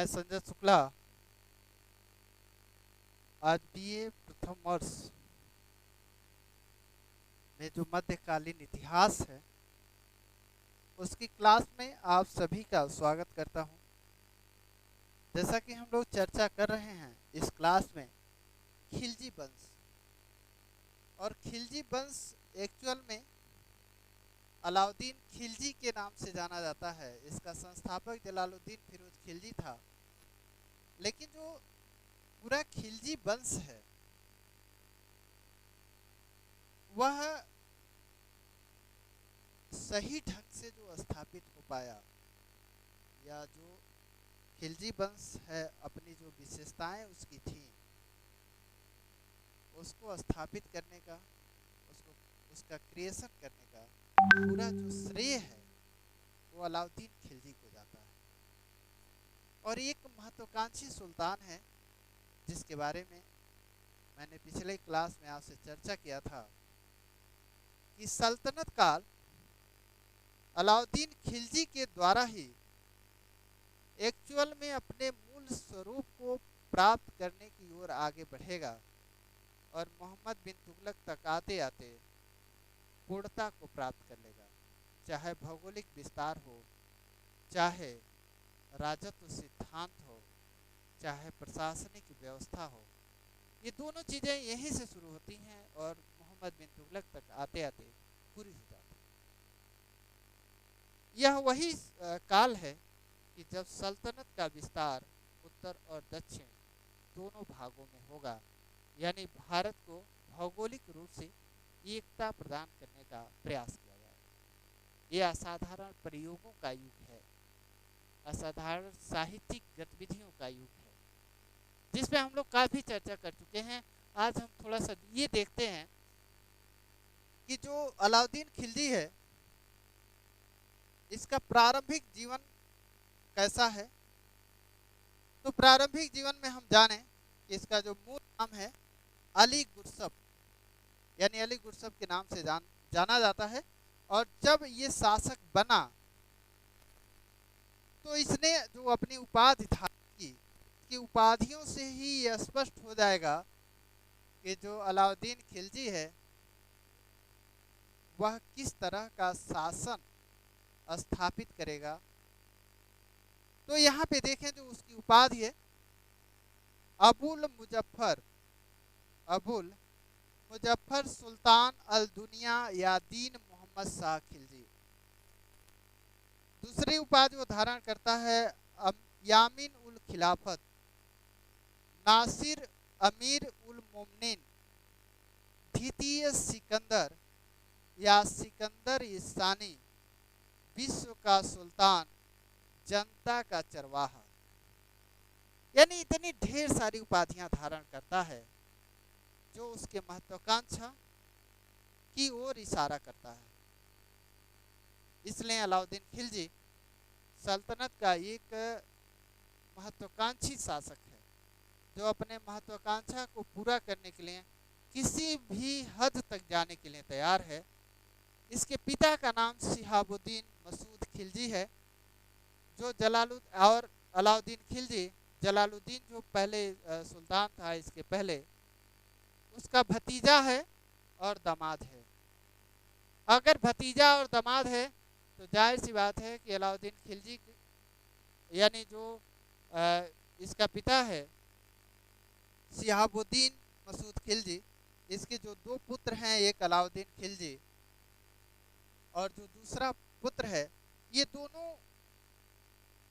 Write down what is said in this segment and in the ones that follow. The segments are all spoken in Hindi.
मैं संजय शुक्ला आज बीए प्रथम वर्ष में जो मध्यकालीन इतिहास है उसकी क्लास में आप सभी का स्वागत करता हूं। जैसा कि हम लोग चर्चा कर रहे हैं इस क्लास में खिलजी वंश, और खिलजी वंश एक्चुअल में अलाउद्दीन खिलजी के नाम से जाना जाता है। इसका संस्थापक जलालुद्दीन फिरोज खिलजी था, लेकिन जो पूरा खिलजी वंश है वह सही ढंग से जो स्थापित हो पाया, या जो खिलजी वंश है अपनी जो विशेषताएं उसकी थी उसको स्थापित करने का, उसको उसका क्रिएशन करने का पूरा जो श्रेय है वो अलाउद्दीन खिलजी को जाता है। और एक महत्वाकांक्षी सुल्तान है जिसके बारे में मैंने पिछले क्लास में आपसे चर्चा किया था कि सल्तनत काल अलाउद्दीन खिलजी के द्वारा ही एक्चुअल में अपने मूल स्वरूप को प्राप्त करने की ओर आगे बढ़ेगा और मोहम्मद बिन तुगलक तक आते आते पूर्णता को प्राप्त कर लेगा। चाहे भौगोलिक विस्तार हो, चाहे राजत्व सिद्धांत हो, चाहे प्रशासनिक व्यवस्था हो, ये दोनों चीज़ें यहीं से शुरू होती हैं और मोहम्मद बिन तुगलक तक आते आते पूरी हो जाती है। यह वही काल है कि जब सल्तनत का विस्तार उत्तर और दक्षिण दोनों भागों में होगा, यानी भारत को भौगोलिक रूप से एकता प्रदान करने का प्रयास किया जाएगा। यह असाधारण प्रयोगों का युग है, असाधारण साहित्यिक गतिविधियों का युग है, जिसमें हम लोग काफ़ी चर्चा कर चुके हैं। आज हम थोड़ा सा ये देखते हैं कि जो अलाउद्दीन खिलजी है इसका प्रारंभिक जीवन कैसा है। तो प्रारंभिक जीवन में हम जाने कि इसका जो मूल नाम है अली गुरसब, यानी अली गुरसब के नाम से जाना जाता है। और जब ये शासक बना तो इसने जो अपनी उपाधि धारण की, कि उपाधियों से ही यह स्पष्ट हो जाएगा कि जो अलाउद्दीन खिलजी है वह किस तरह का शासन स्थापित करेगा। तो यहाँ पे देखें जो उसकी उपाधि है अबुल मुजफ्फर सुल्तान अल दुनिया या दीन मोहम्मद शाह खिलजी। दूसरी उपाधि वो धारण करता है यामीन उल खिलाफत, नासिर अमीर उल मोमिनीन, द्वितीय सिकंदर या सिकंदर ईसानी, विश्व का सुल्तान, जनता का चरवाहा। यानी इतनी ढेर सारी उपाधियां धारण करता है जो उसके महत्वाकांक्षा की ओर इशारा करता है। इसलिए अलाउद्दीन खिलजी सल्तनत का एक महत्वाकांक्षी शासक है जो अपने महत्वाकांक्षा को पूरा करने के लिए किसी भी हद तक जाने के लिए तैयार है। इसके पिता का नाम शिहाबुद्दीन मसूद खिलजी है, जो और अलाउद्दीन खिलजी जलालुद्दीन जो पहले सुल्तान था इसके पहले, उसका भतीजा है और दामाद है। अगर भतीजा और दामाद है तो जाहिर सी बात है कि अलाउद्दीन खिलजी यानी जो इसका पिता है शिहाबुद्दीन मसूद खिलजी, इसके जो दो पुत्र हैं, एक अलाउद्दीन खिलजी और जो दूसरा पुत्र है, ये दोनों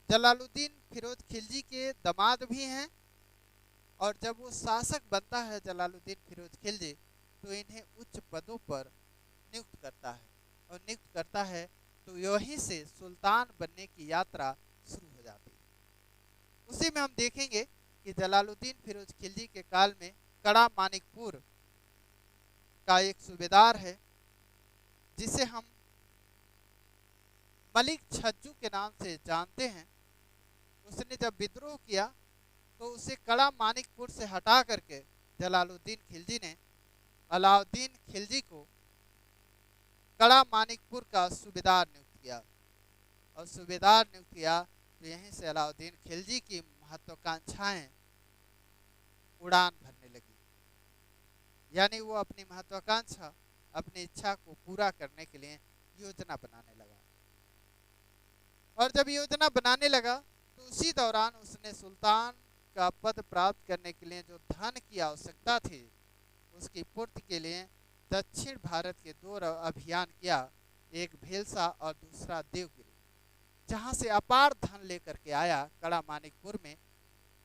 जलालुद्दीन फिरोज खिलजी के दामाद भी हैं। और जब वो शासक बनता है जलालुद्दीन फिरोज खिलजी तो इन्हें उच्च पदों पर नियुक्त करता है, और नियुक्त करता है तो यहीं से सुल्तान बनने की यात्रा शुरू हो जाती है। उसी में हम देखेंगे कि जलालुद्दीन फिरोज खिलजी के काल में कड़ा मानिकपुर का एक सूबेदार है जिसे हम मलिक छज्जू के नाम से जानते हैं। उसने जब विद्रोह किया तो उसे कड़ा मानिकपुर से हटा करके जलालुद्दीन खिलजी ने अलाउद्दीन खिलजी को कड़ा मानिकपुर का सूबेदार नियुक्त किया। और सूबेदार नियुक्त किया तो यहीं से अलाउद्दीन खिलजी की महत्वाकांक्षाएं उड़ान भरने लगी। यानी वो अपनी महत्वाकांक्षा, अपनी इच्छा को पूरा करने के लिए योजना बनाने लगा। और जब योजना बनाने लगा तो उसी दौरान उसने सुल्तान का पद प्राप्त करने के लिए जो धन की आवश्यकता थी, उसकी पूर्ति के लिए दक्षिण भारत के दो अभियान किया, एक भेलसा और दूसरा देवगिरी, जहां से अपार धन लेकर के आया कड़ा मानिकपुर में,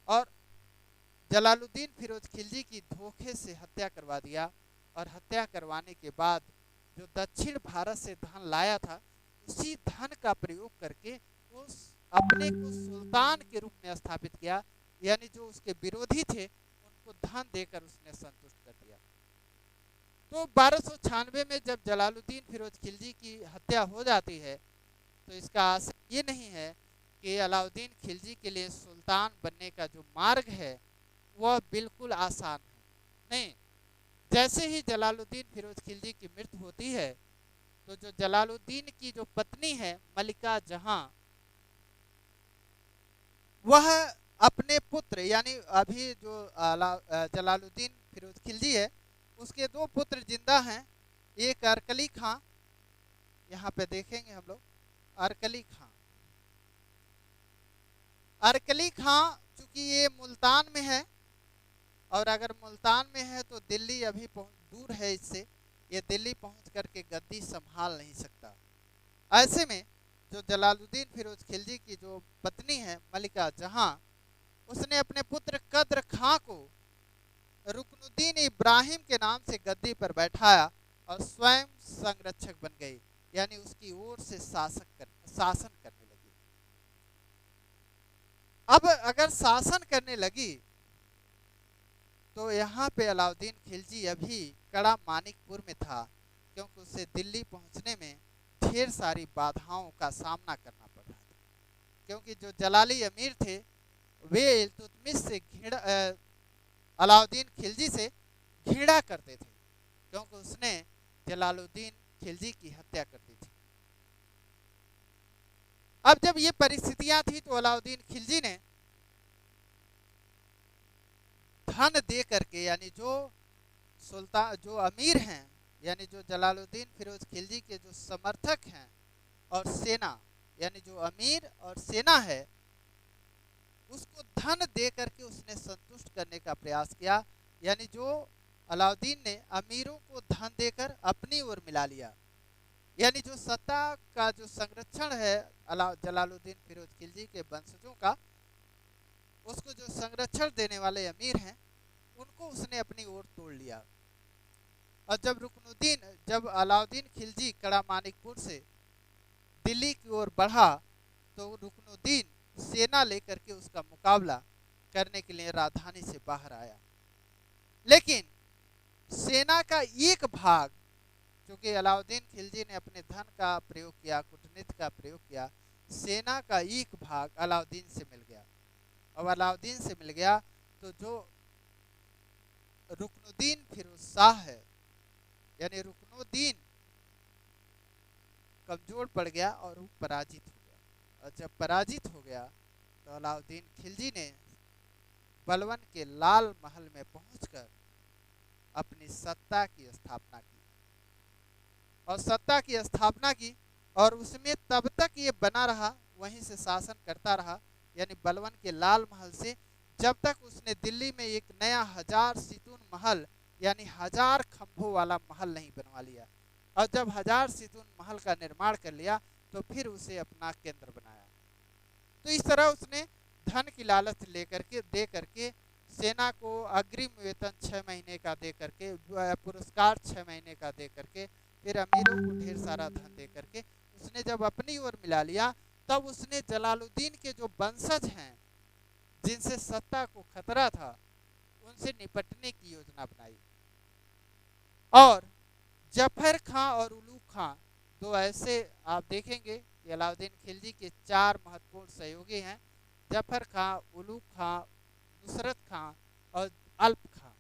और जलालुद्दीन फिरोज खिलजी की धोखे से हत्या करवा दिया। और हत्या करवाने के बाद जो दक्षिण भारत से धन लाया था, उसी धन का प्रयोग करके उस अपने को सुल्तान के रूप में स्थापित किया। यानी जो उसके विरोधी थे उनको धन देकर उसने संतुष्ट कर दिया। तो 1296 में जब जलालुद्दीन फिरोज खिलजी की हत्या हो जाती है, तो इसका आशय ये नहीं है कि अलाउद्दीन खिलजी के लिए सुल्तान बनने का जो मार्ग है वह बिल्कुल आसान है। नहीं, जैसे ही जलालुद्दीन फिरोज खिलजी की मृत्यु होती है, तो जो जलालुद्दीन की जो पत्नी है मलिका जहां, वह अपने पुत्र, यानी अभी जो जलालुद्दीन फिरोज खिलजी है उसके दो पुत्र जिंदा हैं। एक अरकली खां, यहाँ पे देखेंगे हम लोग, अरकली खां। अरकली खां चूंकि ये मुल्तान में है, और अगर मुल्तान में है तो दिल्ली अभी दूर है इससे, ये दिल्ली पहुंच करके गद्दी संभाल नहीं सकता। ऐसे में जो जलालुद्दीन फिरोज खिलजी की जो पत्नी है मलिका जहां, उसने अपने पुत्र कद्र खां को रुकनुद्दीन इब्राहिम के नाम से गद्दी पर बैठाया और स्वयं संरक्षक बन गई, यानी उसकी ओर से शासन करने लगी। अब अगर शासन करने लगी तो यहाँ पे अलाउद्दीन खिलजी अभी कड़ा मानिकपुर में था, क्योंकि उसे दिल्ली पहुँचने में ढेर सारी बाधाओं का सामना करना पड़ रहा था। क्योंकि जो जलाली अमीर थे वे इल्तुतमिश से अलाउद्दीन खिलजी से घृणा करते थे, क्योंकि उसने जलालुद्दीन खिलजी की हत्या कर दी थी। अब जब ये परिस्थितियां थी तो अलाउद्दीन खिलजी ने धन दे करके, यानी जो सुल्तान जो अमीर हैं, यानी जो जलालुद्दीन फिरोज खिलजी के जो समर्थक हैं, और सेना, यानी जो अमीर और सेना है, उसको धन दे करके उसने संतुष्ट करने का प्रयास किया। यानी जो अलाउद्दीन ने अमीरों को धन देकर अपनी ओर मिला लिया, यानी जो सत्ता का जो संरक्षण है जलालुद्दीन फिरोज खिलजी के वंशजों का, उसको जो संरक्षण देने वाले अमीर हैं उनको उसने अपनी ओर तोड़ लिया। और जब अलाउद्दीन खिलजी कड़ा मानिकपुर से दिल्ली की ओर बढ़ा, तो रुकनुद्दीन सेना लेकर के उसका मुकाबला करने के लिए राजधानी से बाहर आया। लेकिन सेना का एक भाग, क्योंकि अलाउद्दीन खिलजी ने अपने धन का प्रयोग किया, कूटनीति का प्रयोग किया, सेना का एक भाग अलाउद्दीन से मिल गया। और अलाउद्दीन से मिल गया तो जो रुकनुद्दीन फिरोज शाह है, यानी रुकनुद्दीन कमजोर पड़ गया और वो पराजित हो गया। और जब पराजित हो गया तो अलाउद्दीन खिलजी ने बलवन के लाल महल में पहुंचकर अपनी सत्ता की स्थापना की, और सत्ता की स्थापना की, और उसमें तब तक ये बना रहा, वहीं से शासन करता रहा, यानी बलवन के लाल महल से, जब तक उसने दिल्ली में एक नया 1000 सितून महल, यानी 1000 खंभों वाला महल नहीं बनवा लिया। और जब 1000 सितून महल का निर्माण कर लिया तो फिर उसे अपना केंद्र बनाया। तो इस तरह उसने धन की लालच लेकर के दे करके, सेना को अग्रिम वेतन 6 महीने का दे करके, पुरस्कार 6 महीने का दे करके, फिर अमीरों को ढेर सारा धन दे करके उसने जब अपनी ओर मिला लिया, तब उसने जलालुद्दीन के जो वंशज हैं जिनसे सत्ता को खतरा था, उनसे निपटने की योजना बनाई। और जफर खां और उलूग खां, दो ऐसे आप देखेंगे कि अलाउद्दीन खिलजी के 4 महत्वपूर्ण सहयोगी हैं, जफर खां, उलूग खां, नुसरत खां और अल्प खां।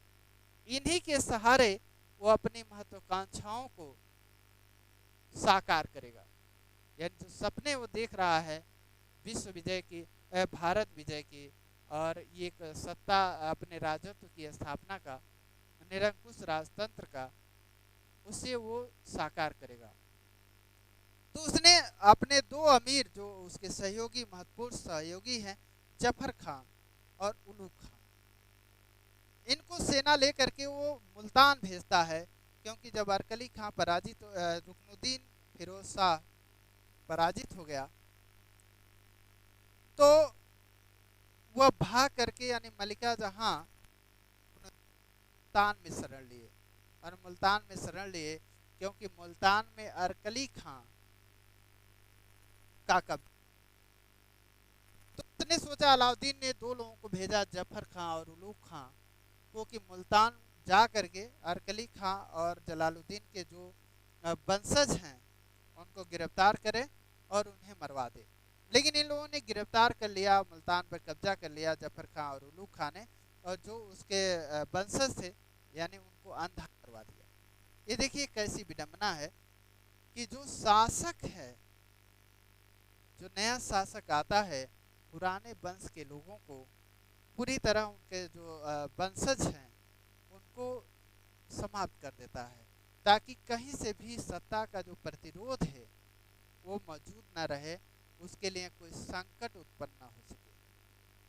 इन्हीं के सहारे वो अपनी महत्वाकांक्षाओं को साकार करेगा। यानी जो सपने वो देख रहा है विश्व विजय की, भारत विजय की, और ये एक सत्ता अपने राजत्व की स्थापना का, निरंकुश राजतंत्र का, उसे वो साकार करेगा। तो उसने अपने दो अमीर जो उसके सहयोगी, महत्वपूर्ण सहयोगी हैं, जफर खान और उलूग खान, इनको सेना लेकर के वो मुल्तान भेजता है। क्योंकि जब अरकली खां पराजित, रुकनुद्दीन फिरोज शाह पराजित हो गया, तो वह भाग करके यानी मलिका जहां मुल्तान में शरण लिए। और मुल्तान में शरण लिए क्योंकि मुल्तान में अरकली खां का कब्जा। तो उसने सोचा, अलाउद्दीन ने दो लोगों को भेजा, जफर खां और उलूग खां को, कि मुल्तान जा करके अरकली खां और जलालुद्दीन के जो वंशज हैं उनको गिरफ्तार करे और उन्हें मरवा दे। लेकिन इन लोगों ने गिरफ्तार कर लिया, मुल्तान पर कब्जा कर लिया जफर खां और उलूग खां ने, और जो उसके वंशज थे यानी उनको अंधा करवा दिया। ये देखिए कैसी विडंबना है कि जो शासक है, जो नया शासक आता है, पुराने वंश के लोगों को पूरी तरह, उनके जो वंशज हैं उनको समाप्त कर देता है, ताकि कहीं से भी सत्ता का जो प्रतिरोध है वो मौजूद न रहे, उसके लिए कोई संकट उत्पन्न न हो सके।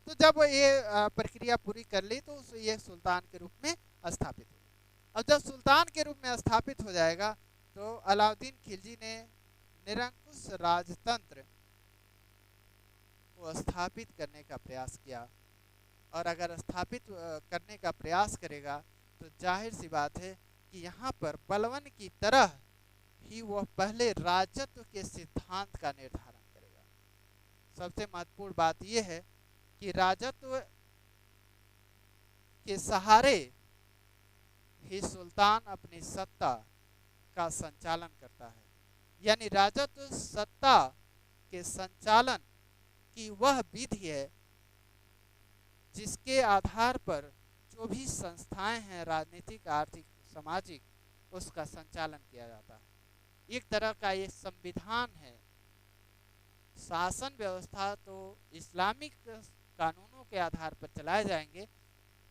तो जब ये प्रक्रिया पूरी कर ली तो ये सुल्तान के रूप में स्थापित हो गया। अब जब सुल्तान के रूप में स्थापित हो जाएगा तो अलाउद्दीन खिलजी ने निरंकुश राजतंत्र को स्थापित करने का प्रयास किया। और अगर स्थापित करने का प्रयास करेगा तो जाहिर सी बात है कि यहाँ पर बलवन की तरह ही वह पहले राजत्व के सिद्धांत का निर्धारण करेगा। सबसे महत्वपूर्ण बात यह है कि राजत्व के सहारे ही सुल्तान अपनी सत्ता का संचालन करता है। यानी राजत्व सत्ता के संचालन की वह विधि है जिसके आधार पर जो भी संस्थाएं हैं, राजनीतिक, आर्थिक, सामाजिक, उसका संचालन किया जाता है। एक तरह का ये संविधान है। शासन व्यवस्था तो इस्लामिक कानूनों के आधार पर चलाए जाएंगे,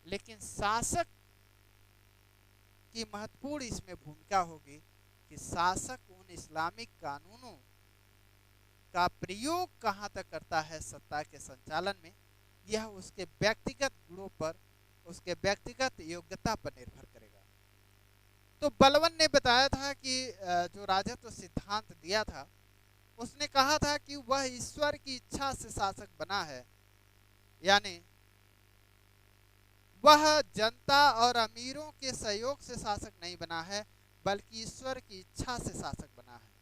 लेकिन शासक की महत्वपूर्ण इसमें भूमिका होगी कि शासक उन इस्लामिक कानूनों का प्रयोग कहाँ तक करता है सत्ता के संचालन में, यह उसके व्यक्तिगत गुणों पर, उसके व्यक्तिगत योग्यता पर निर्भर करेगा। तो बलवन ने बताया था कि जो राजत्व सिद्धांत दिया था, उसने कहा था कि वह ईश्वर की इच्छा से शासक बना है। यानी वह जनता और अमीरों के सहयोग से शासक नहीं बना है, बल्कि ईश्वर की इच्छा से शासक बना है।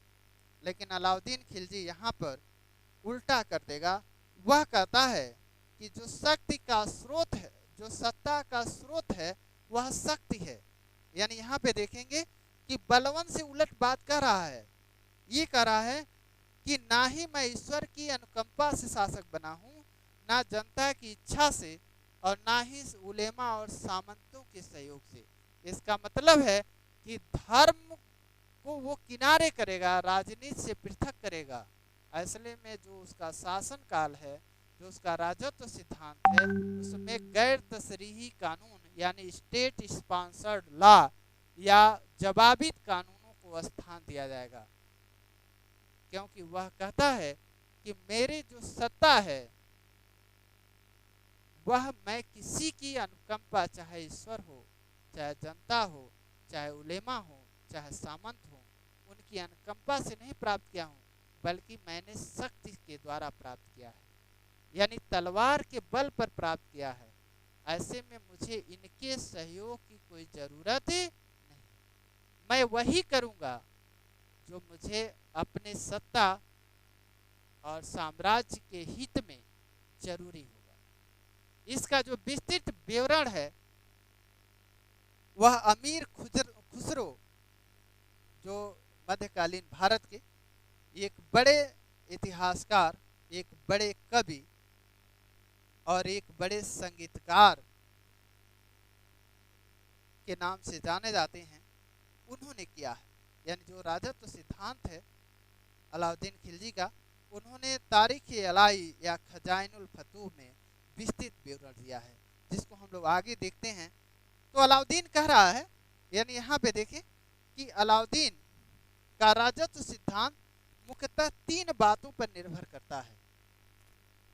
लेकिन अलाउद्दीन खिलजी यहाँ पर उल्टा कर देगा। वह कहता है कि जो शक्ति का स्रोत है, जो सत्ता का स्रोत है, वह शक्ति है। यानी यहाँ पे देखेंगे कि बलवन से उलट बात कर रहा है। ये कह रहा है कि ना ही मैं ईश्वर की अनुकंपा से शासक बना हूँ, ना जनता की इच्छा से, और ना ही उलेमा और सामंतों के सहयोग से। इसका मतलब है कि धर्म को वो किनारे करेगा, राजनीति से पृथक करेगा। असले में जो उसका शासन काल है, जो उसका राजत्व सिद्धांत है, उसमें गैर तशरीही कानून यानी स्टेट स्पॉन्सर्ड लॉ या जवाबित कानूनों को स्थान दिया जाएगा। क्योंकि वह कहता है कि मेरी जो सत्ता है वह मैं किसी की अनुकंपा, चाहे ईश्वर हो, चाहे जनता हो, चाहे उलेमा हो, चाहे सामंत हो, उनकी अनुकंपा से नहीं प्राप्त किया हूँ, बल्कि मैंने शक्ति के द्वारा प्राप्त किया है। यानी तलवार के बल पर प्राप्त किया है। ऐसे में मुझे इनके सहयोग की कोई जरूरत ही नहीं। मैं वही करूँगा जो मुझे अपने सत्ता और साम्राज्य के हित में जरूरी होगा। इसका जो विस्तृत विवरण है वह अमीर खुसरो, जो मध्यकालीन भारत के एक बड़े इतिहासकार, एक बड़े कवि और एक बड़े संगीतकार के नाम से जाने जाते हैं, उन्होंने किया है। यानी जो राजत्व सिद्धांत है अलाउद्दीन खिलजी का, उन्होंने तारीख अलाई या खजाइनुल फतूह में विस्तृत विवरण दिया है, जिसको हम लोग आगे देखते हैं। तो अलाउद्दीन कह रहा है, यानी यहाँ पे देखें कि अलाउद्दीन का राजत्व सिद्धांत मुख्यतः 3 बातों पर निर्भर करता है।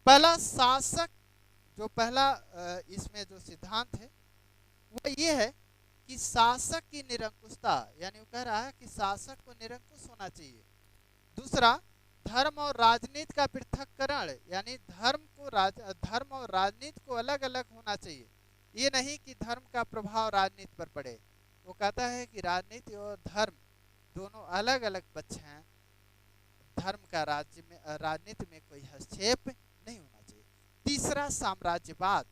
पहला शासक, जो पहला इसमें जो सिद्धांत है वो ये है कि शासक की निरंकुशता, यानी वो कह रहा है कि शासक को निरंकुश होना चाहिए। दूसरा, धर्म और राजनीति का पृथक्करण, यानी धर्म और राजनीति को अलग अलग होना चाहिए। ये नहीं कि धर्म का प्रभाव राजनीति पर पड़े। वो कहता है कि राजनीति और धर्म दोनों अलग अलग पक्ष हैं, धर्म का राजनीति में कोई हस्तक्षेप नहीं होना चाहिए। तीसरा, साम्राज्यवाद,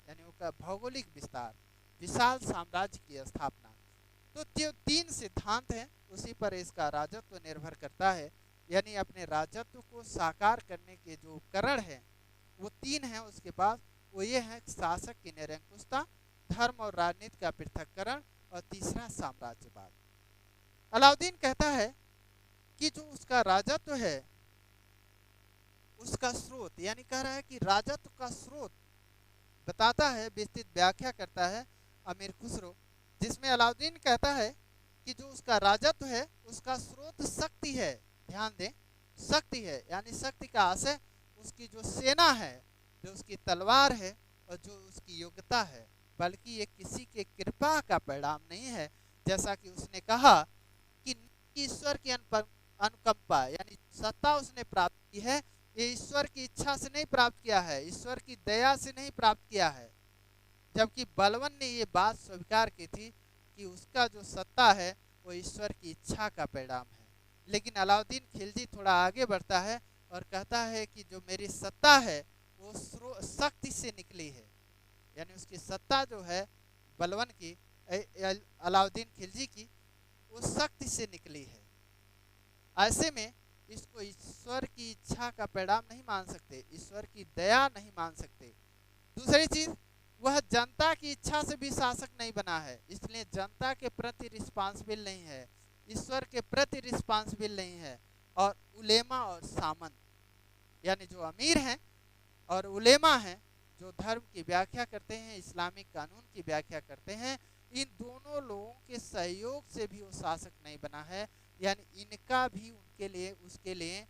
यानी वो भौगोलिक विस्तार, विशाल साम्राज्य की स्थापना। तो जो 3 सिद्धांत हैं उसी पर इसका राजत्व निर्भर करता है, यानी अपने राजत्व को साकार करने के जो उपकरण हैं वो 3 हैं उसके पास। वो ये है शासक की निरंकुशता, धर्म और राजनीति का पृथक्करण, और तीसरा साम्राज्यवाद। अलाउद्दीन कहता है कि जो उसका राजत्व है उसका स्रोत, यानी कह रहा है कि राजत्व का स्रोत बताता है, विस्तृत व्याख्या करता है अमीर खुसरो, जिसमें अलाउद्दीन कहता है कि जो उसका राजत्व है उसका स्रोत शक्ति है। ध्यान दें, शक्ति है, यानी शक्ति का आशय उसकी जो सेना है, जो उसकी तलवार है और जो उसकी योग्यता है, बल्कि ये किसी के कृपा का परिणाम नहीं है। जैसा कि उसने कहा कि ईश्वर की अनुकंपा, यानी सत्ता उसने प्राप्त की है, ये ईश्वर की इच्छा से नहीं प्राप्त किया है, ईश्वर की दया से नहीं प्राप्त किया है। जबकि बलवन ने ये बात स्वीकार की थी कि उसका जो सत्ता है वो ईश्वर की इच्छा का परिणाम है। लेकिन अलाउद्दीन खिलजी थोड़ा आगे बढ़ता है और कहता है कि जो मेरी सत्ता है वो शक्ति से निकली है, यानी उसकी सत्ता जो है बलवन की, अलाउद्दीन खिलजी की, वो शक्ति से निकली है। ऐसे में इसको ईश्वर की इच्छा का परिणाम नहीं मान सकते, ईश्वर की दया नहीं मान सकते। दूसरी चीज, वह जनता की इच्छा से भी शासक नहीं बना है, इसलिए जनता के प्रति रिस्पांसिबल नहीं है, ईश्वर के प्रति रिस्पांसिबल नहीं है। और उलेमा और सामंत, यानी जो अमीर हैं और उलेमा हैं, जो धर्म की व्याख्या करते हैं, इस्लामिक कानून की व्याख्या करते हैं, इन दोनों लोगों के सहयोग से भी वो शासक नहीं बना है, यानी इनका भी उनके लिए, उसके लिए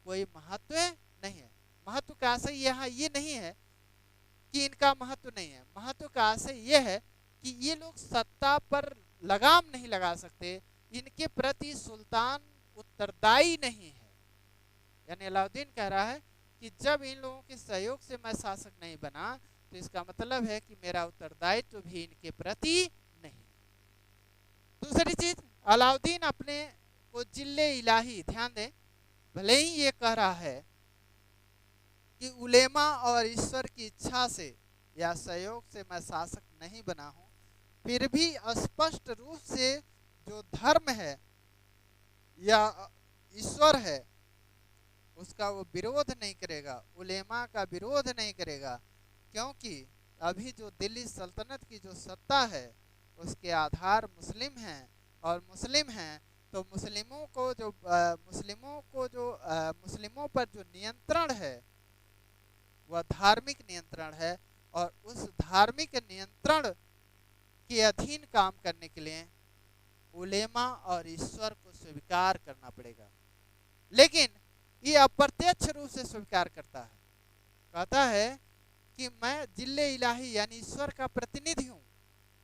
कोई महत्व नहीं है। महत्व का आशय यहाँ ये नहीं है कि इनका महत्व नहीं है, महत्व का आशय ये है कि ये लोग सत्ता पर लगाम नहीं लगा सकते, इनके प्रति सुल्तान उत्तरदायी नहीं है। यानी अलाउद्दीन कह रहा है कि जब इन लोगों के सहयोग से मैं शासक नहीं बना तो इसका मतलब है कि मेरा उत्तरदायित्व भी इनके प्रति नहीं। दूसरी चीज, अलाउद्दीन अपने को जिल्ले इलाही, ध्यान दें, भले ही ये कह रहा है कि उलेमा और ईश्वर की इच्छा से या सहयोग से मैं शासक नहीं बना हूं, फिर भी स्पष्ट रूप से जो धर्म है या ईश्वर है उसका वो विरोध नहीं करेगा, उलेमा का विरोध नहीं करेगा, क्योंकि अभी जो दिल्ली सल्तनत की जो सत्ता है उसके आधार मुस्लिम हैं, और मुस्लिम हैं तो मुस्लिमों पर जो नियंत्रण है वह धार्मिक नियंत्रण है, और उस धार्मिक नियंत्रण के अधीन काम करने के लिए उलेमा और ईश्वर को स्वीकार करना पड़ेगा। लेकिन ये अप्रत्यक्ष रूप से स्वीकार करता है, कहता है कि मैं जिल्ले इलाही यानी ईश्वर का प्रतिनिधि हूँ,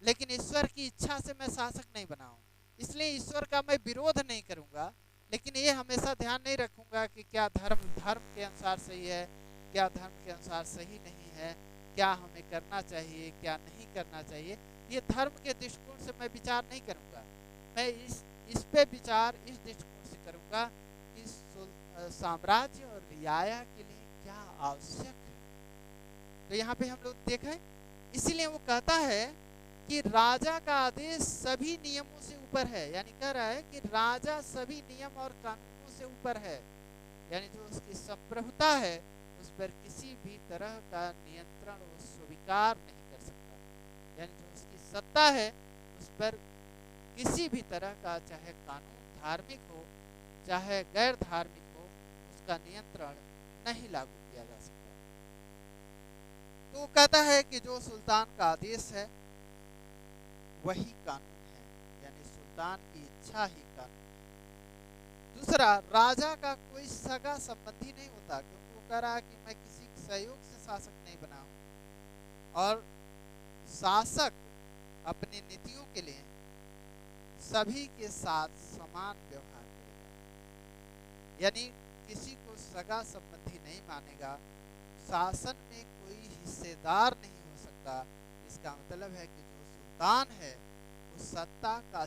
लेकिन ईश्वर की इच्छा से मैं शासक नहीं बना हूँ, इसलिए ईश्वर का मैं विरोध नहीं करूँगा, लेकिन ये हमेशा ध्यान नहीं रखूँगा कि क्या धर्म के अनुसार सही है, क्या धर्म के अनुसार सही नहीं है, क्या हमें करना चाहिए, क्या नहीं करना चाहिए। ये धर्म के दृष्टिकोण से मैं विचार नहीं करूँगा, मैं इस पे विचार इस दृष्टिकोण से करूँगा कि साम्राज्य और रियाया के लिए क्या आवश्यक है। तो यहाँ पे हम लोग देखें, इसीलिए वो कहता है कि राजा का आदेश सभी नियमों से ऊपर है, यानी कह रहा है कि राजा सभी नियम और कानूनों से ऊपर है, यानी जो उसकी संप्रभुता है उस पर किसी भी तरह का नियंत्रण वो स्वीकार नहीं कर सकता, यानी जो उसकी सत्ता है उस पर किसी भी तरह का, चाहे कानून धार्मिक हो चाहे गैर धार्मिक हो, उसका नियंत्रण नहीं लागू किया जा सकता। तो कहता है कि जो सुल्तान का आदेश है वही कानून है, यानी सुल्तान की इच्छा ही कानून है। दूसरा, राजा का कोई सगा संबंधी नहीं होता, क्योंकि वो कह रहा है कि मैं किसी के सहयोग से शासक नहीं बना हूं। और शासक अपनी नीतियों के लिए सभी के साथ समान व्यवहार करेगा, यानी किसी को सगा संबंधी नहीं मानेगा, शासन में कोई हिस्सेदार नहीं हो सकता। इसका मतलब है कि जो सुल्तान है वो सत्ता का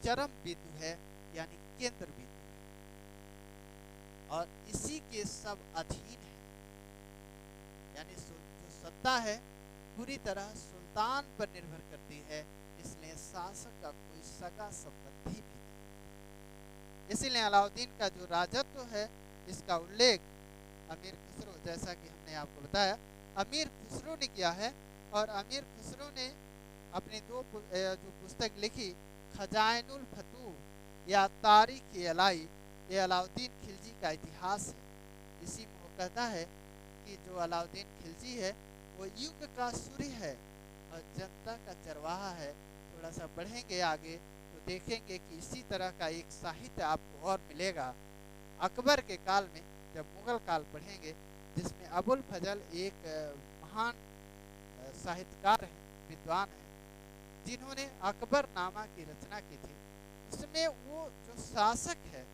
चरम बिंदु है, यानी केंद्र बिंदु है, और इसी के सब अधीन है। यानी जो सत्ता है पूरी तरह सुल्तान पर निर्भर करती है, इसलिए शासक का कोई सगा संबंधी भी नहीं। इसीलिए अलाउद्दीन का जो राजत्व है इसका उल्लेख अमीर खुसरो, जैसा कि हमने आपको बताया, अमीर खुसरो ने किया है। और अमीर खुसरो ने अपनी जो पुस्तक लिखी, खजाइनुल फतूह या तारीख अलाई, ये अलाउद्दीन खिलजी का इतिहास है। इसी में वो कहता है कि जो अलाउद्दीन खिलजी है वो युग का सूर्य है और जनता का चरवाहा है। थोड़ा सा बढ़ेंगे आगे तो देखेंगे कि इसी तरह का एक साहित्य आपको और मिलेगा अकबर के काल में, जब मुगल काल पढ़ेंगे, जिसमें अबुल फजल एक महान साहित्यकार हैं, विद्वान हैं, जिन्होंने अकबर नामा की रचना की थी। उसमें वो जो शासक है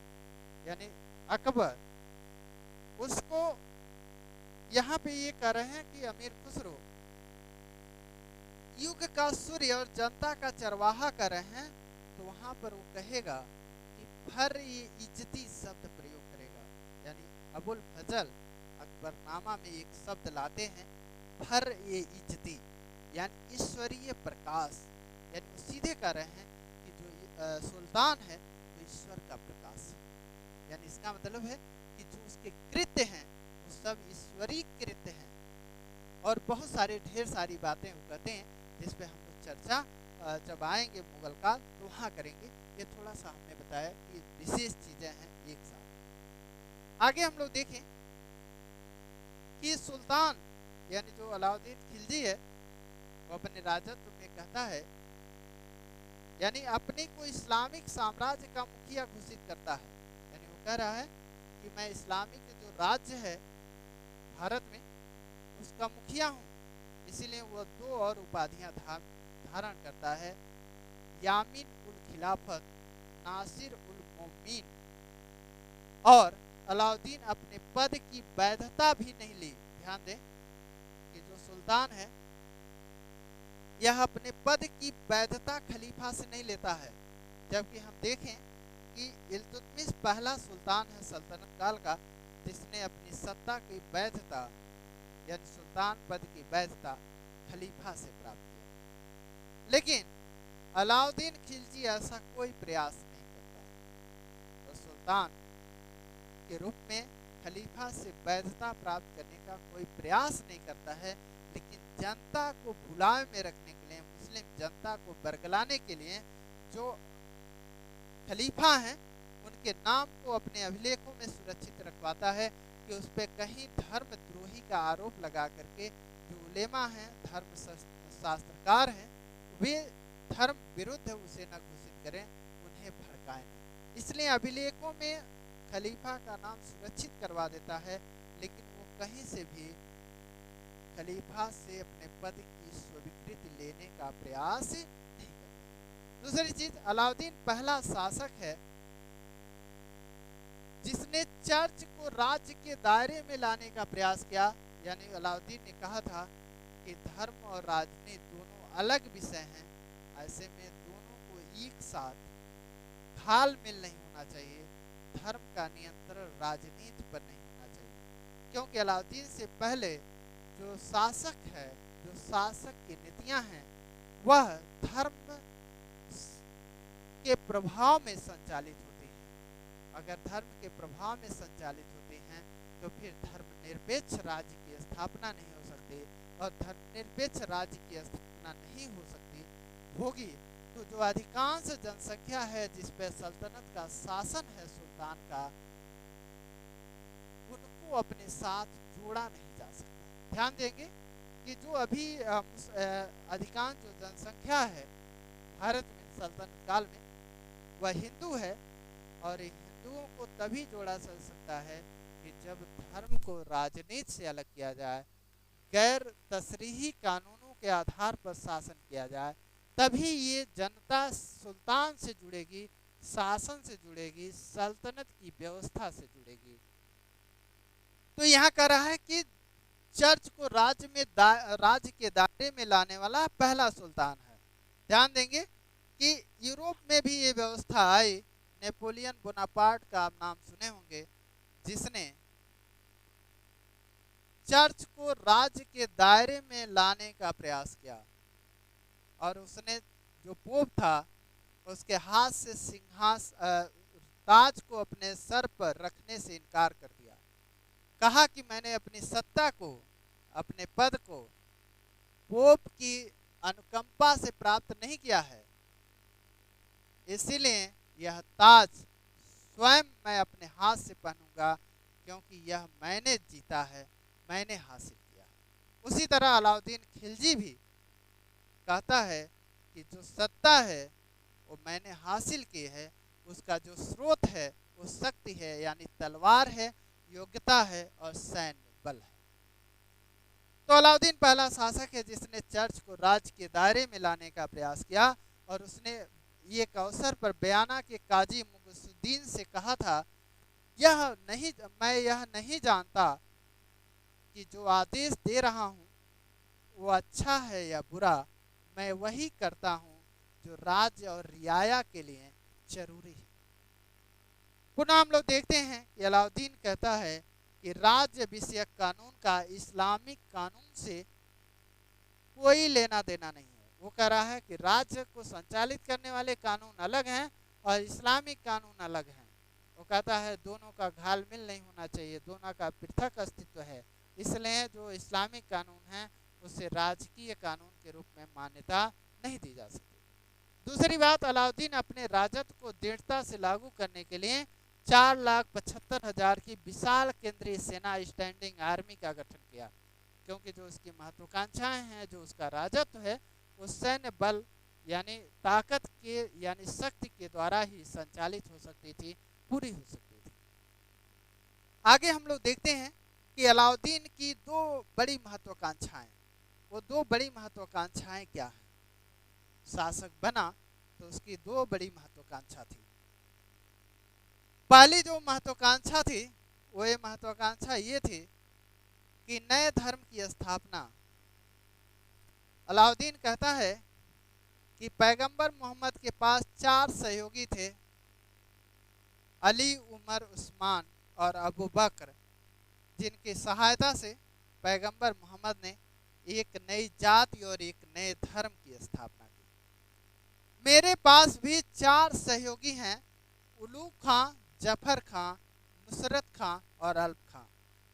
यानी अकबर, उसको यहाँ पे ये कह रहे हैं कि अमीर खुसरो युग का सूर्य और जनता का चरवाहा कर रहे हैं, तो वहां पर वो कहेगा कि फर ये इज्जती शब्द प्रयोग करेगा। यानी अबुल फजल अकबरनामा में एक शब्द लाते हैं, फर ये इज्जती, यानी ईश्वरीय प्रकाश। यानी वो सीधे कह रहे हैं कि जो सुल्तान है वो ईश्वर का प्रकाश है। यानी इसका मतलब है कि जो उसके कृत्य हैं वो सब ईश्वरीय कृत्य हैं। और बहुत सारे ढेर सारी बातें वो कहते हैं, जिस पे हम लोग चर्चा जब आएंगे मुगल काल तो वहाँ करेंगे। ये थोड़ा सा हमने बताया कि विशेष चीजें हैं एक साथ। आगे हम लोग देखें कि सुल्तान यानी जो अलाउद्दीन खिलजी है वो अपने राजत्व में कहता है, यानी अपने को इस्लामिक साम्राज्य का मुखिया घोषित करता है। यानी वो कह रहा है कि मैं इस्लामिक जो राज्य है भारत में उसका मुखिया हूँ। इसीलिए वह दो और उपाधियां धारण करता है, यामीन उल खिलाफत, नासिर उल मोमिन। और अलाउद्दीन अपने पद की वैधता भी नहीं ली। ध्यान दें कि जो सुल्तान है यह अपने पद की वैधता खलीफा से नहीं लेता है, जबकि हम देखें कि इल्तुतमिश पहला सुल्तान है सल्तनत काल का जिसने अपनी सत्ता की वैधता यानी सुल्तान पद की वैधता खलीफा से प्राप्त किया। लेकिन अलाउद्दीन खिलजी ऐसा कोई प्रयास नहीं करता है, तो सुल्तान के रूप में खलीफा से वैधता प्राप्त करने का कोई प्रयास नहीं करता है। लेकिन जनता को भुलाए में रखने के लिए, मुस्लिम जनता को बरगलाने के लिए जो खलीफा हैं उनके नाम को अपने अभिलेखों में सुरक्षित रखवाता है कि उस पर कहीं धर्मद्रोही का आरोप लगा करके जो उलेमा हैं, धर्म शास्त्रकार हैं, वे धर्म विरुद्ध उसे न घोषित करें, उन्हें भड़काएं नहीं। इसलिए अभिलेखों में खलीफा का नाम सुरक्षित करवा देता है, लेकिन वो कहीं से भी खलीफा से अपने पद की स्वीकृति लेने का प्रयास नहीं करता। दूसरी चीज, अलाउद्दीन पहला शासक है जिसने चर्च को राज्य के दायरे में लाने का प्रयास किया। यानी अलाउद्दीन ने कहा था कि धर्म और राजनीति दोनों अलग विषय हैं, ऐसे में दोनों को एक साथ घाल-मिल नहीं होना चाहिए। धर्म का नियंत्रण राजनीति पर नहीं होना चाहिए, क्योंकि अलाउद्दीन से पहले जो शासक है, जो शासक की नीतियां हैं, वह धर्म के प्रभाव में संचालित होती हैं। अगर धर्म के प्रभाव में संचालित होती हैं तो फिर धर्मनिरपेक्ष राज्य की स्थापना नहीं हो सकती, और धर्मनिरपेक्ष राज्य की स्थापना नहीं हो सकती होगी तो जो अधिकांश जनसंख्या है जिस पर सल्तनत का शासन है सुल्तान का, उनको अपने साथ जोड़ा नहीं जा सकता। ध्यान देंगे कि जो अभी अधिकांश जो जनसंख्या है भारत में सल्तनत काल में, वह हिंदू है। और हिंदुओं को तभी जोड़ा जा सकता है कि जब धर्म को राजनीति से अलग किया जाए, गैर तशरीही कानूनों के आधार पर शासन किया जाए, तभी ये जनता सुल्तान से जुड़ेगी, शासन से जुड़ेगी, सल्तनत की व्यवस्था से जुड़ेगी। तो यहाँ कह रहा है कि चर्च को राज्य के दायरे में लाने वाला पहला सुल्तान है। ध्यान देंगे कि यूरोप में भी ये व्यवस्था आई। नेपोलियन बोनापार्ट का आप नाम सुने होंगे, जिसने चर्च को राज्य के दायरे में लाने का प्रयास किया, और उसने जो पोप था उसके हाथ से ताज को अपने सर पर रखने से इनकार कर दिया। कहा कि मैंने अपनी सत्ता को, अपने पद को पोप की अनुकंपा से प्राप्त नहीं किया है, इसीलिए यह ताज स्वयं मैं अपने हाथ से पहनूंगा, क्योंकि यह मैंने जीता है, मैंने हासिल किया है। उसी तरह अलाउद्दीन खिलजी भी कहता है कि जो सत्ता है वो मैंने हासिल की है, उसका जो स्रोत है वो शक्ति है, यानी तलवार है, योग्यता है और सैन्य बल है। तो अलाउद्दीन पहला शासक है जिसने चर्च को राज्य के दायरे में लाने का प्रयास किया, और उसने ये एक अवसर पर बयाना के काजी मुगसुद्दीन से कहा था, मैं यह नहीं जानता कि जो आदेश दे रहा हूँ वो अच्छा है या बुरा, मैं वही करता हूँ जो राज्य और रियाया के लिए जरूरी है। पुनः हम लोग देखते हैं कि अलाउद्दीन कहता है कि राज्य विषयक कानून का इस्लामिक कानून से कोई लेना देना नहीं है। वो कह रहा है कि राज्य को संचालित करने वाले कानून अलग हैं और इस्लामिक कानून अलग हैं। वो कहता है दोनों का घालमेल नहीं होना चाहिए, दोनों का पृथक अस्तित्व है, इसलिए जो इस्लामिक कानून है उसे राजकीय कानून के रूप में मान्यता नहीं दी जा सकती। दूसरी बात, अलाउद्दीन अपने राजत्व को दृढ़ता से लागू करने के लिए 4,75,000 की विशाल केंद्रीय सेना स्टैंडिंग आर्मी का गठन किया, क्योंकि जो उसकी महत्वाकांक्षाएं हैं, जो उसका राजत्व है, वो सैन्य बल यानी ताकत के यानी शक्ति के द्वारा ही संचालित हो सकती थी, पूरी हो सकती थी। आगे हम लोग देखते हैं कि अलाउद्दीन की दो बड़ी महत्वाकांक्षाएं, वो दो बड़ी महत्वाकांक्षाएं क्या है। शासक बना तो उसकी दो बड़ी महत्वाकांक्षा थी। पहली जो महत्वाकांक्षा थी वो ये महत्वाकांक्षा ये थी कि नए धर्म की स्थापना। अलाउद्दीन कहता है कि पैगंबर मोहम्मद के पास 4 सहयोगी थे, अली, उमर, उस्मान और अबू बकर, जिनकी सहायता से पैगंबर मोहम्मद ने एक नई जाति और एक नए धर्म की स्थापना की। मेरे पास भी 4 सहयोगी हैं, उलूग खां, जफर खां, नुसरत खां और अल्प खां,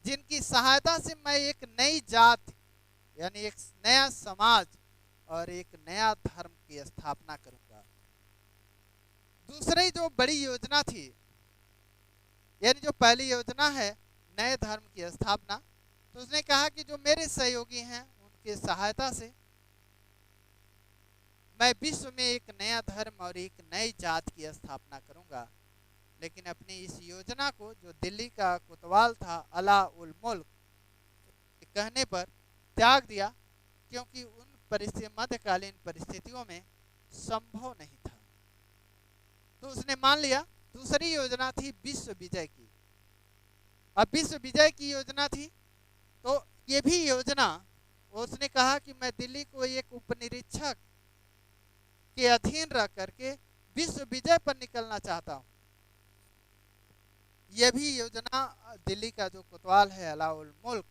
जिनकी सहायता से मैं एक नई जाति यानी एक नया समाज और एक नया धर्म की स्थापना करूंगा। दूसरी जो बड़ी योजना थी, यानी जो पहली योजना है नए धर्म की स्थापना, तो उसने कहा कि जो मेरे सहयोगी हैं उनकी सहायता से मैं विश्व में एक नया धर्म और एक नई जात की स्थापना करूंगा। लेकिन अपनी इस योजना को जो दिल्ली का कोतवाल था अला उल मुल्क के कहने पर त्याग दिया, क्योंकि उन मध्यकालीन परिस्थितियों में संभव नहीं था। तो उसने मान लिया। दूसरी योजना थी विश्व विजय की। अब विश्व विजय की योजना थी, तो ये भी योजना उसने कहा कि मैं दिल्ली को एक उपनिरीक्षक के अधीन रख करके विश्व विजय पर निकलना चाहता हूं। यह भी योजना दिल्ली का जो कोतवाल है अला उल मुल्क,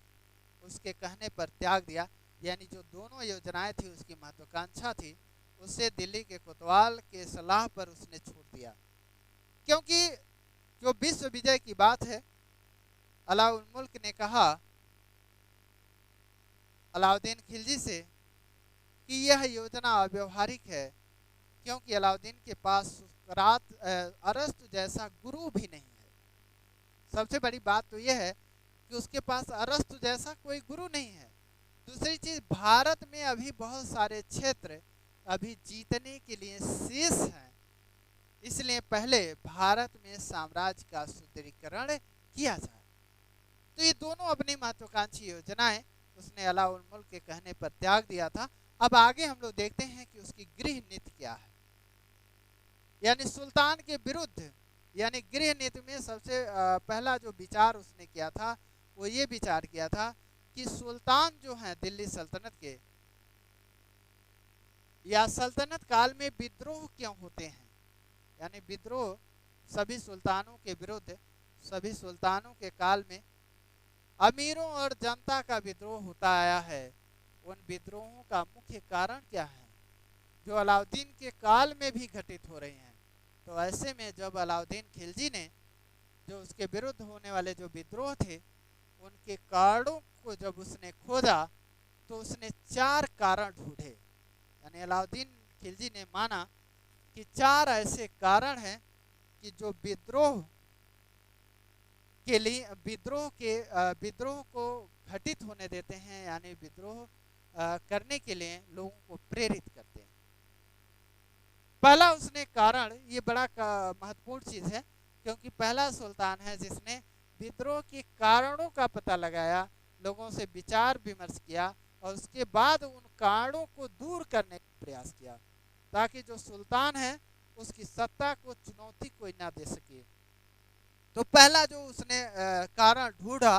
उसके कहने पर त्याग दिया। यानी जो दोनों योजनाएं थी उसकी महत्वाकांक्षा थी, उसे दिल्ली के कोतवाल के सलाह पर उसने छोड़ दिया, क्योंकि जो विश्व विजय की बात है, अला उल मुल्क ने कहा अलाउद्दीन खिलजी से कि यह योजना अव्यवहारिक है, क्योंकि अलाउद्दीन के पास अरस्तु जैसा गुरु भी नहीं है। सबसे बड़ी बात तो यह है कि उसके पास अरस्तु जैसा कोई गुरु नहीं है। दूसरी चीज, भारत में अभी बहुत सारे क्षेत्र अभी जीतने के लिए शेष हैं, इसलिए पहले भारत में साम्राज्य का सुदृढ़ीकरण किया जाए। तो ये दोनों अपनी महत्वाकांक्षी योजनाएं उसने अलाउल मुल्क के कहने पर त्याग दिया था। अब आगे हम लोग देखते हैं कि उसकी गृह नीति क्या है। यानी सुल्तान के विरुद्ध, यानी गृह नीति में सबसे पहला जो विचार उसने किया था वो ये विचार किया था कि सुल्तान जो हैं दिल्ली सल्तनत के, या सल्तनत काल में विद्रोह क्यों होते हैं। यानी विद्रोह सभी सुल्तानों के विरुद्ध, सभी सुल्तानों के काल में अमीरों और जनता का विद्रोह होता आया है। उन विद्रोहों का मुख्य कारण क्या है, जो अलाउद्दीन के काल में भी घटित हो रही हैं। तो ऐसे में जब अलाउद्दीन खिलजी ने जो उसके विरुद्ध होने वाले जो विद्रोह थे उनके कारणों को जब उसने खोजा तो उसने 4 कारण ढूंढे। यानी अलाउद्दीन खिलजी ने माना कि 4 ऐसे कारण हैं कि जो विद्रोह के लिए विद्रोह को घटित होने देते हैं, यानी विद्रोह करने के लिए लोगों को प्रेरित करते हैं। पहला उसने कारण, ये बड़ा महत्वपूर्ण चीज है क्योंकि पहला सुल्तान है जिसने विद्रोह के कारणों का पता लगाया, लोगों से विचार विमर्श किया और उसके बाद उन कारणों को दूर करने का प्रयास किया ताकि जो सुल्तान है उसकी सत्ता को चुनौती कोई ना दे सके। तो पहला जो उसने कारण ढूंढा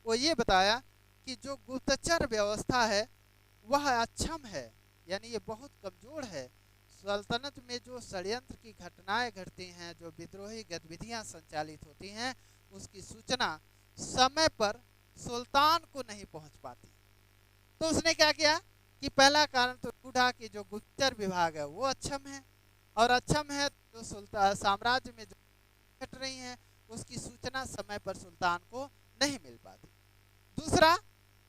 वो ये बताया कि जो गुप्तचर व्यवस्था है वह अक्षम है, यानी ये बहुत कमजोर है। सल्तनत में जो षड्यंत्र की घटनाएं घटती हैं, जो विद्रोही गतिविधियां संचालित होती हैं, उसकी सूचना समय पर सुल्तान को नहीं पहुंच पाती। तो उसने क्या किया कि पहला कारण तो ढूंढा कि जो गुप्तचर विभाग है वो अक्षम है, और अक्षम है तो साम्राज्य में जो घट रही हैं उसकी सूचना समय पर सुल्तान को नहीं मिल पाती। दूसरा,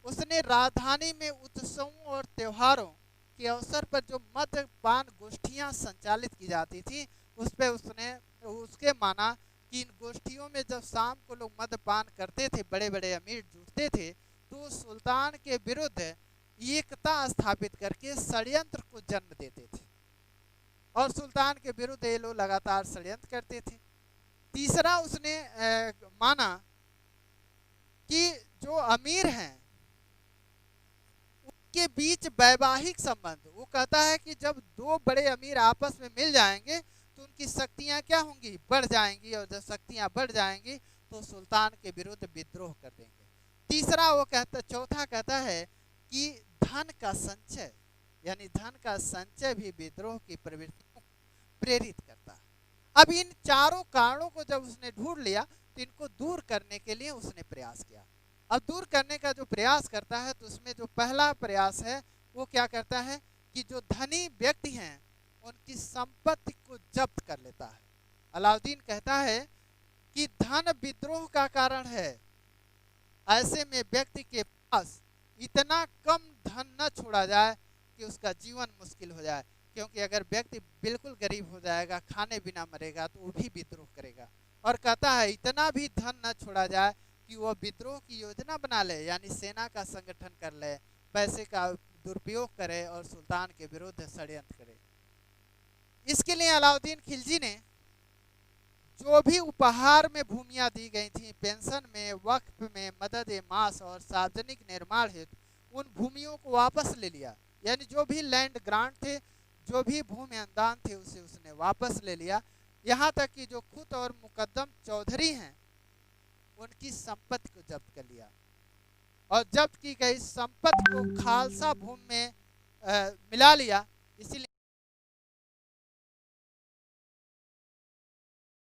उसने राजधानी में उत्सवों और त्योहारों के अवसर पर जो मद्यपान गोष्ठियां संचालित की जाती थी उस पर उसके माना कि इन गोष्ठियों में जब शाम को लोग मद्यपान करते थे, बड़े बड़े अमीर जुटते थे, तो सुल्तान के विरुद्ध एकता स्थापित करके षड्यंत्र को जन्म देते थे और सुल्तान के विरुद्ध ये लोग लगातार षड्यंत्र करते थे। तीसरा, उसने माना कि जो अमीर हैं उनके बीच वैवाहिक संबंध, वो कहता है कि जब 2 बड़े अमीर आपस में मिल जाएंगे तो उनकी शक्तियां क्या होंगी, बढ़ जाएंगी, और जब शक्तियां बढ़ जाएंगी तो सुल्तान के विरुद्ध विद्रोह कर देंगे। तीसरा वो चौथा कहता है कि धन का संचय, यानी धन का संचय भी विद्रोह की प्रवृत्ति को प्रेरित करता है। अब इन चारों कारणों को जब उसने ढूंढ लिया तो इनको दूर करने के लिए उसने प्रयास किया। अब दूर करने का जो प्रयास करता है तो उसमें जो पहला प्रयास है वो क्या करता है कि जो धनी व्यक्ति हैं उनकी संपत्ति को जब्त कर लेता है। अलाउद्दीन कहता है कि धन विद्रोह का कारण है, ऐसे में व्यक्ति के पास इतना कम धन न छोड़ा जाए कि उसका जीवन मुश्किल हो जाए, क्योंकि अगर व्यक्ति बिल्कुल गरीब हो जाएगा, खाने बिना मरेगा, तो वो भी विद्रोह करेगा। और कहता है इतना भी धन न छोड़ा जाए कि वह विद्रोह की योजना बना ले, यानी सेना का संगठन कर ले, पैसे का दुरुपयोग करे और सुल्तान के विरुद्ध षड्यंत्र करे। इसके लिए अलाउद्दीन खिलजी ने जो भी उपहार में भूमियां दी गई थी, पेंशन में, वक्फ में, मदद मास और सार्वजनिक निर्माण हेतु, उन भूमियों को वापस ले लिया। यानी जो भी लैंड ग्रांट थे, जो भी भूमि अनुदान थे, उसे उसने वापस ले लिया। यहाँ तक कि जो खुद और मुकद्दम चौधरी हैं उनकी संपत्ति को जब्त कर लिया, और जब्त की गई संपत्ति को खालसा भूमि में मिला लिया। इसीलिए